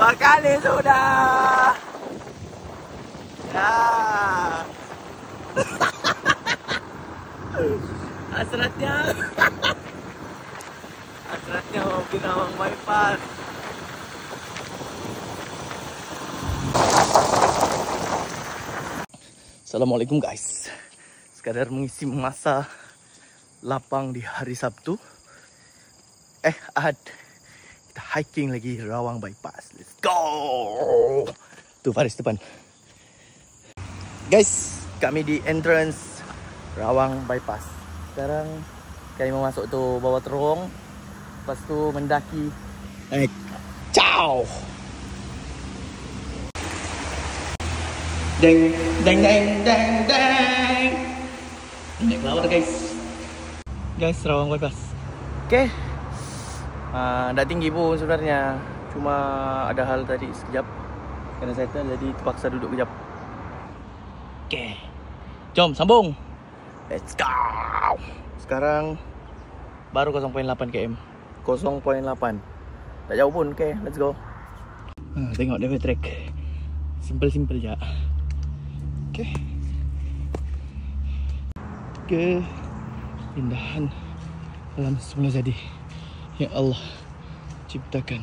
Dua kali sudah. Ya. Hasratnya. Hasratnya mau ke Rawang Bypass. Assalamualaikum guys. Sekadar mengisi masa lapang di hari Sabtu. Ahad. Kita hiking lagi Rawang Bypass. Let's go. Tuh Faris depan. Guys, kami di entrance Rawang Bypass. Sekarang kami mau masuk tu bawah terowong. Lepas tu mendaki. Ciao. Deng deng deng deng deng. Naik bawah guys. Guys, Rawang Bypass. Okay. Tak tinggi pun sebenarnya. Cuma ada hal tadi sekejap. Kena settle jadi terpaksa duduk kejap. Okay. Jom sambung. Let's go. Sekarang baru 0.8 km. 0.8. Tak jauh pun. Okay, let's go. Tengok dia track. Simple-simple je. Okay. Keindahan alam semula jadi yang Allah ciptakan.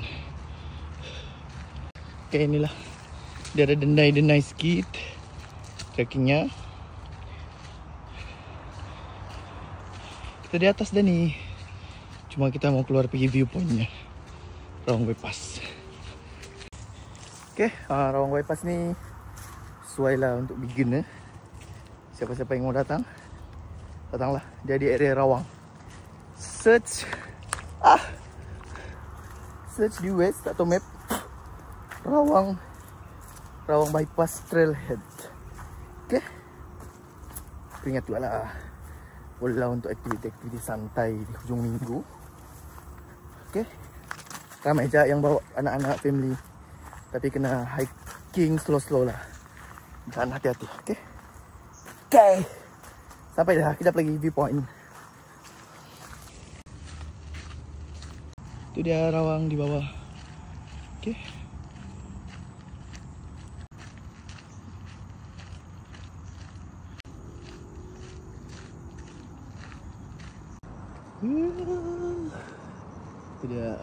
Okay, inilah. Dia ada denai-denai sikit trekkingnya. Kita di atas dah ni. Cuma kita mau keluar pergi viewpointnya Rawang Bypass. Okay, Rawang Bypass ni sesuai lah untuk beginner. Siapa-siapa yang mau datang, datanglah. Dia di area Rawang. Search di west atau map Rawang Bypass Trailhead. Okay. Ingat juga lah, bolehlah untuk aktiviti-aktiviti santai di hujung minggu. Okay. Ramai je yang bawa anak-anak family. Tapi kena hiking slow-slow lah. Jangan hati-hati. Okay. Okay. Sampai dah. Kejap lagi viewpoint. Itu dia Rawang di bawah. Okay. Itu dia.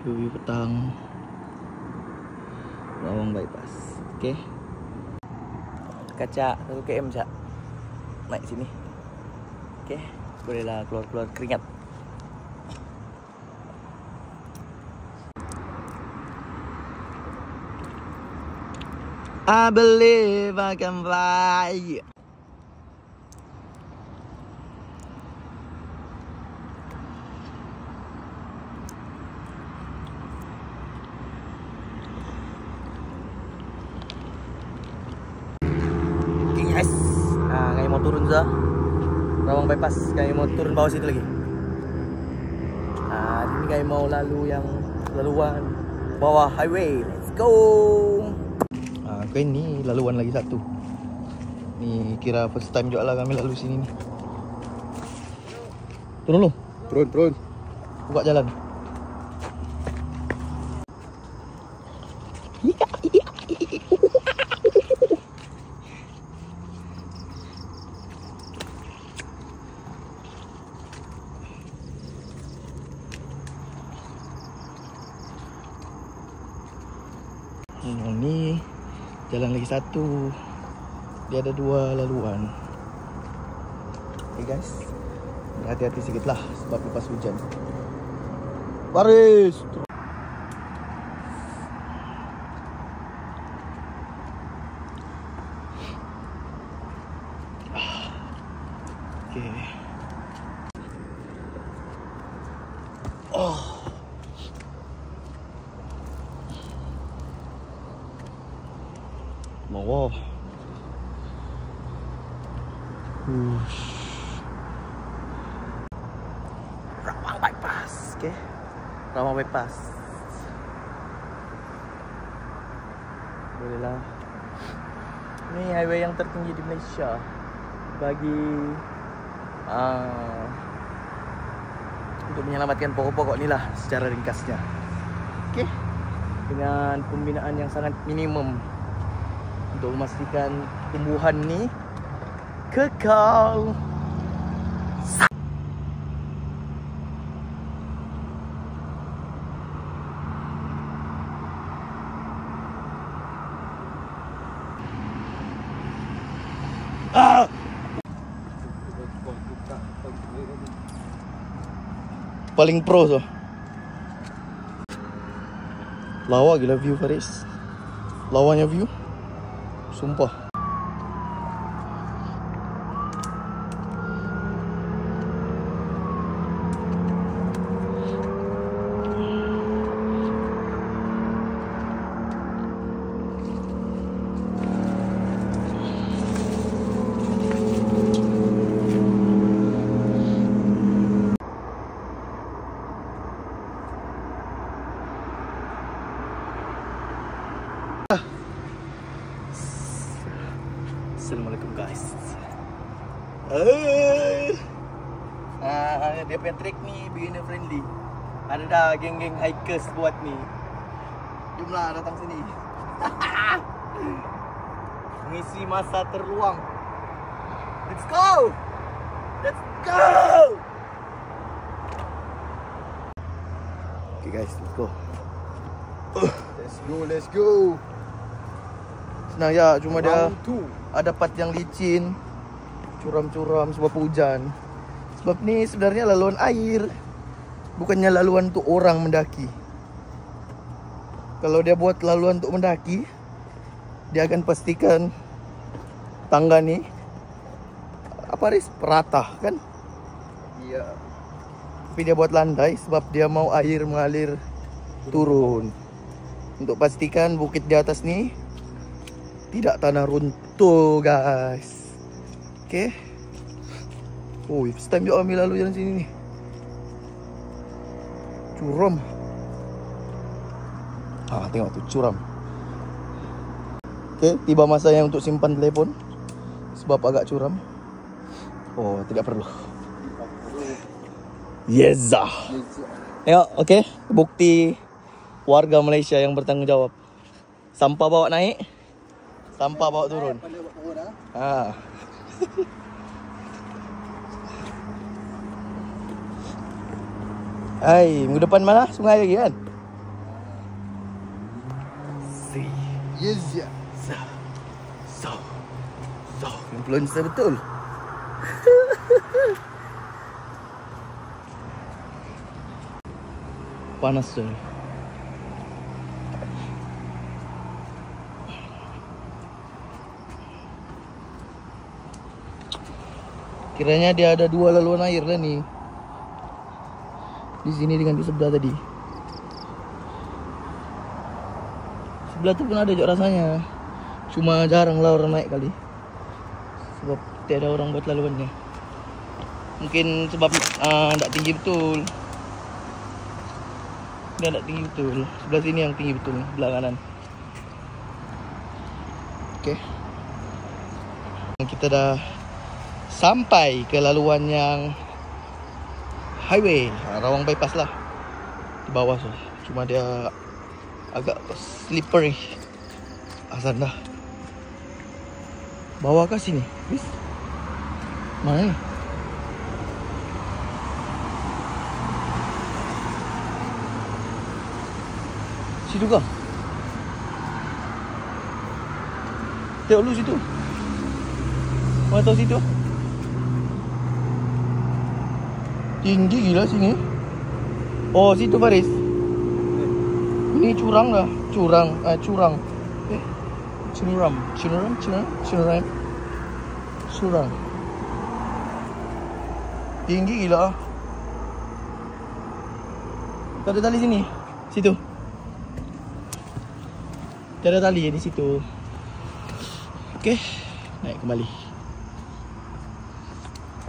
View petang Rawang Bypass. Okay. Kaca 1 km je. Naik sini. Okay. Bolehlah keluar-keluar keringat. I believe I can fly. Yes. Kami mau turun je Rawang Bypass. Kami mau turun bawah situ lagi. Ini kami mau lalu yang laluan bawah highway. Let's go. Okay, ni laluan lagi satu. Ni kira first time juga lah kami lalu sini ni. Turun lu. Turun. Buka jalan. Ni jalan lagi satu. Dia ada 2 laluan. Okay guys, hati-hati sikit lah sebab lepas hujan. Baris. Okay. Wow. Rawang Bypass. Okay. Rawang Bypass. Bolehlah. Ini highway yang tertinggi di Malaysia bagi untuk menyelamatkan pokok-pokok ni lah secara ringkasnya. Okey. Dengan pembinaan yang sangat minimum untuk memastikan tumbuhan ni kekal. Paling pro tu. Lawa gila view Faris. Lawanya view. Sumpah. Assalamualaikum guys. Dia punya track ni beginner friendly. Ada dah geng-geng hikers buat ni. Jomlah datang sini. Mengisi masa terluang. Let's go. Let's go. Okay guys, let's go. Let's go. Senang ya, cuma dia ada part yang licin, curam-curam sebab hujan. Sebab ni sebenarnya laluan air, bukannya laluan untuk orang mendaki. Kalau dia buat laluan untuk mendaki, dia akan pastikan tangga ni rata kan? Iya. Tapi dia buat landai sebab dia mau air mengalir turun. Untuk pastikan bukit di atas ni tidak tanah runtuh guys. Okay. Oh, first time juga kami lalu jalan sini ni. Curam. Tengok tu curam. Okay, tiba masanya untuk simpan telefon sebab agak curam. Oh, tidak perlu. Yes. Tengok, okay. Bukti warga Malaysia yang bertanggung jawab. Sampah bawa naik, sampah bawa turun. Hai, minggu depan mana? Sungai lagi kan? Yes ya. So, influencer betul. Panas tu. Kiranya dia ada dua laluan air lah ni. Di sini dengan di sebelah tadi. Sebelah tu pun ada juga rasanya. Cuma jarang lah orang naik kali. Sebab tiada orang buat laluannya. Mungkin sebab tak tinggi betul. Dia tak tinggi betul. Sebelah sini yang tinggi betul, belah kanan. Okey. Kita dah sampai ke laluan yang highway, Rawang bypass lah. Di bawah tu. Cuma dia agak slippery. Asal dah. Bawah ke sini? Bis. Mana ni? Situ kah? Tengok lu situ. Mana tahu situ? Tinggi gila sini. Oh, situ Faris. Ini curang lah. Curang. Curang. Tinggi gila. Tak ada tali sini. Situ. Tak ada tali di situ. Okey, naik kembali.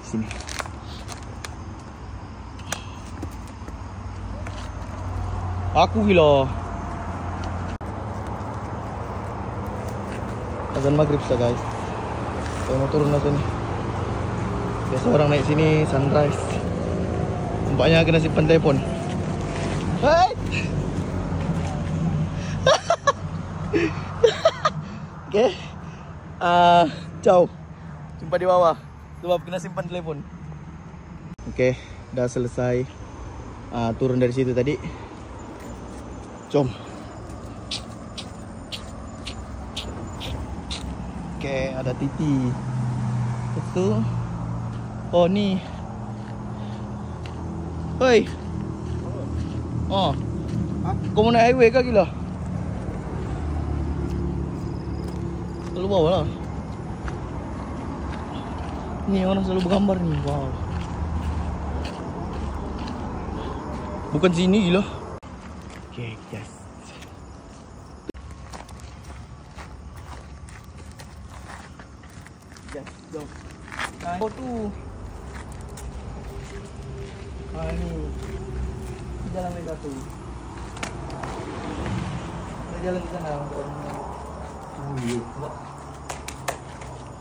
Sini. Aku gila. Azan maghrib sudah guys. Saya mau turun lah sini. Biasa orang naik sini sunrise. Nampaknya kena simpan telefon. Hai. Okay. Ciao. Jumpa di bawah. Sebab kena simpan telefon. Okay, dah selesai turun dari situ tadi. Jom. Okay, ada Titi. Itu. Oh ni. Hoi. Oh. Kau mau naik highway ke gila? Selalu bawa lah. Ni orang selalu bergambar ni. Wow. Bukan sini gila. Okay, guys. Yes, go. Oh tu. Ni. Jalan mereka tu. Kita jalan ke sana.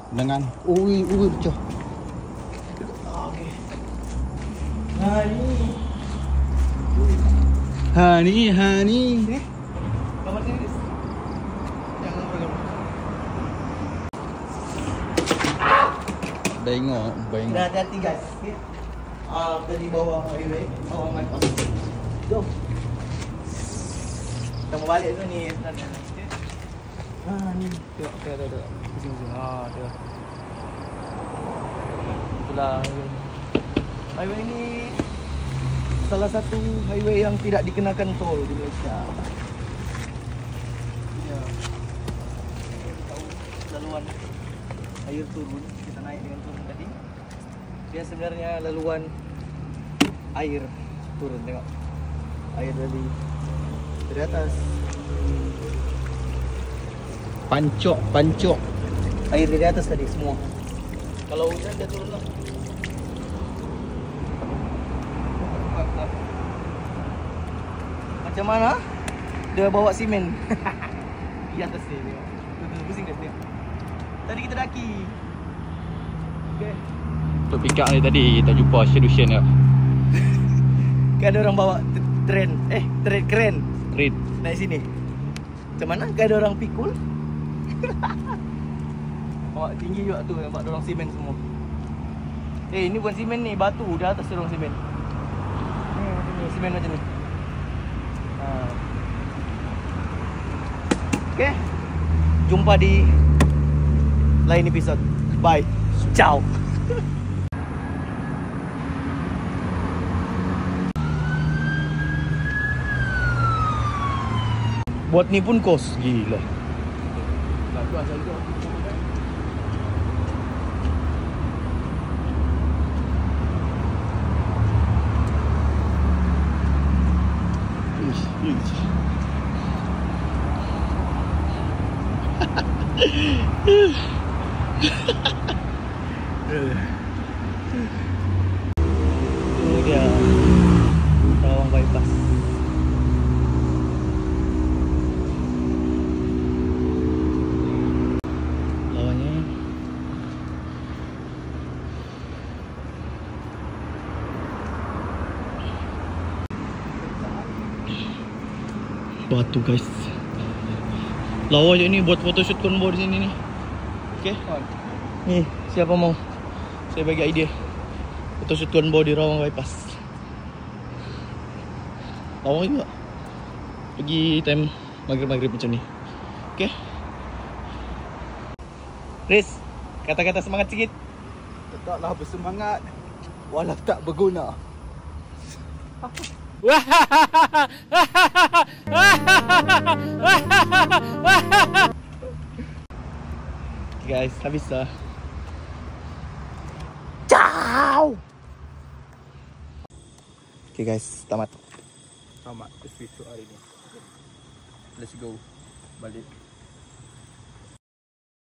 Dengan ui pecah. Okey. Hani. Ni. Kamar sini, guys. Jangan bergerak. Bengok. Dah hati-hati, guys. Okey. Tadi bawah highway. Oh my god. Jom. Kita mau balik tu ni sebenarnya. Okey. Ni. Tengok, ada. Sini. Tengok. Itulah highway ni salah satu highway yang tidak dikenakan tol di Malaysia. Ya. Tahu laluan air turun, kita naik dengan turun tadi. Dia sebenarnya laluan air turun, tengok. Air dari atas. Pancok. Air dari atas tadi semua. Kalau hujan dia turun lah. Macam mana? Dia bawa simen di atas ni, tengok. Pusing guys, tengok. Tadi kita daki. Okay. Untuk pick up ni tadi kita jumpa solution tak? Kan ada orang bawa keren Keren. naik sini. Macam mana? Kan ada orang pikul. Bawa tinggi juga tu, nampak ada orang simen semua. Ini bukan simen ni, batu di atas tu orang simen. Ni macam ni, simen macam ni. Okay. Jumpa di lain episode. Bye. Ciao. Buat ni pun kos. Gila. Ini dia Rawang Bypass. Lawannya batu guys. Lawa je ni buat photoshoot konvo di sini ni. Okey. Ni siapa mau? Saya bagi idea. Photoshoot konvo di Rawang Bypass. Lawa juga. Pergi time maghrib-maghrib macam ni. Okey. Riz, kata-kata semangat sikit. Tetaplah bersemangat walau tak berguna. Guys, habis dah. Ciao. Okay guys, tamat Tamat episode hari ni. Let's go. Balik.